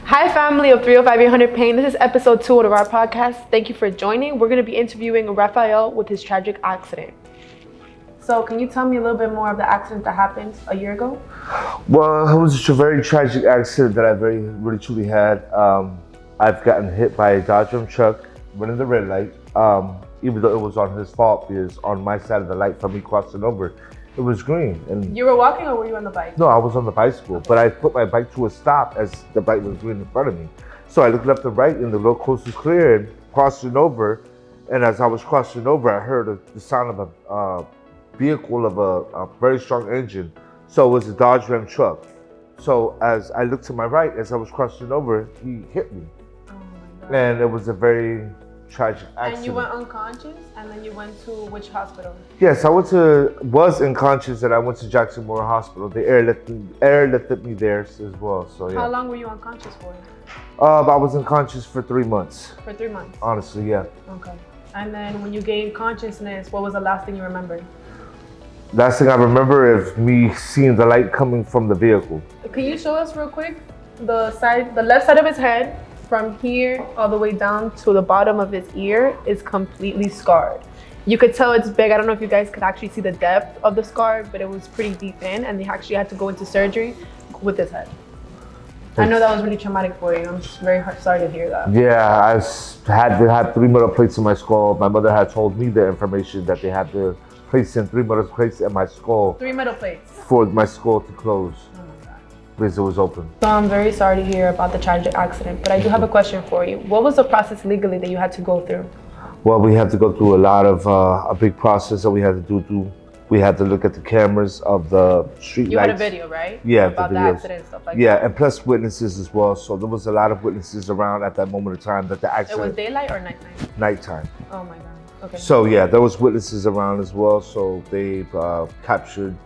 Hi family of 305-800 Pain. This is episode 2 of our podcast. Thank you for joining. We're going to be interviewing Rafael with his tragic accident. So can you tell me a little bit more of the accident that happened a year ago? Well, it was a very tragic accident that I really truly had. I've gotten hit by a Dodge Ram truck running the red light, even though it was on his fault because on my side of the light from me crossing over, it was green. And you were walking or were you on the bike? No, I was on the bicycle, but I put my bike to a stop as the bike was green in front of me. So I looked left and right and the road coast was clear and crossing over. And as I was crossing over, I heard the sound of a vehicle of a very strong engine. So it was a Dodge Ram truck. So as I looked to my right, as I was crossing over, he hit me. Oh my God. And it was a very tragic accident. And you went unconscious and then you went to which hospital? Yes, I was unconscious and I went to Jackson Memorial Hospital. They airlifted me there as well. So yeah. How long were you unconscious for? I was unconscious for 3 months. For 3 months? Honestly, yeah. Okay. And then when you gained consciousness, what was the last thing you remembered? Last thing I remember is me seeing the light coming from the vehicle. Can you show us real quick the left side of his head from here all the way down to the bottom of his ear is completely scarred. You could tell it's big. I don't know if you guys could actually see the depth of the scar, but it was pretty deep in and they actually had to go into surgery with his head. I know that was really traumatic for you. I'm just very sorry to hear that. Yeah, I had to have 3 metal plates in my skull. My mother had told me the information that they had to place in 3 metal plates in my skull. 3 metal plates? For my skull to close. Because it was open. So I'm very sorry to hear about the tragic accident, but I do have a question for you. What was the process legally that you had to go through? Well, we had to go through a lot of a big process that we had to do. We had to look at the cameras of the street You lights. had a video, right? Yeah, about the accident and stuff like that. Yeah, and plus witnesses as well. So there was a lot of witnesses around at that moment of time that the accident. It was daylight or nighttime? Nighttime. Oh my God. Okay. So yeah, there was witnesses around as well. So they captured,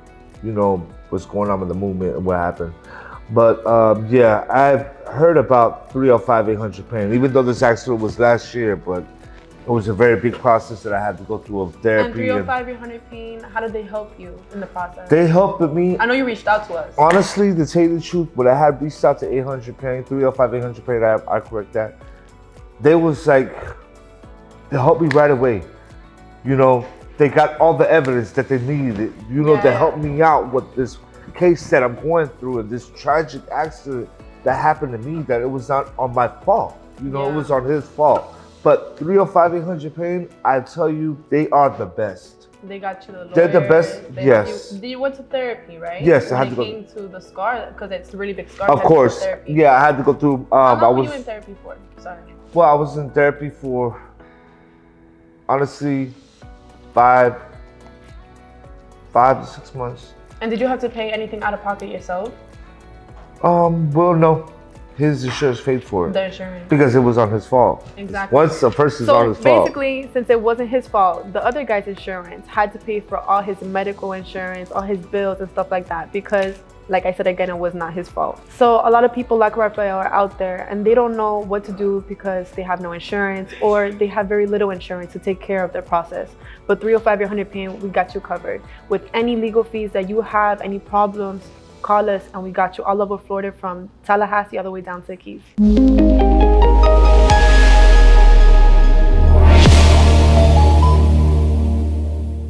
what's going on in the movement and what happened. But yeah, I've heard about 305-800 Pain, even though this accident was last year, but it was a very big process that I had to go through of therapy. And 305-800 Pain, how did they help you in the process? They helped me. I know you reached out to us. Honestly, to tell you the truth, when I had reached out to 800 Pain, 305-800 Pain, I correct that. They was like, they helped me right away. They got all the evidence that they needed, to help me out with this case that I'm going through and this tragic accident that happened to me, that it was not on my fault. It was on his fault. But 305-800 Pain, I tell you, they are the best. They got you the lawyer. They're the best, yes. You went to therapy, right? Yes, I had to go. Came to the scar, because it's a really big scar. Of course. Yeah, I had to go through. How long were you in therapy for? Sorry. Well, I was in therapy for, honestly, 5 to 6 months. And did you have to pay anything out of pocket yourself? Well, no. His insurance paid for it. The insurance. Because it was on his fault. Exactly. Once a person's on his fault. So basically, since it wasn't his fault, the other guy's insurance had to pay for all his medical insurance, all his bills and stuff like that, because like I said again, it was not his fault. So a lot of people like Rafael are out there and they don't know what to do because they have no insurance or they have very little insurance to take care of their process. But 305-800 Pain, we got you covered. With any legal fees that you have, any problems, call us and we got you all over Florida from Tallahassee all the way down to the Keys.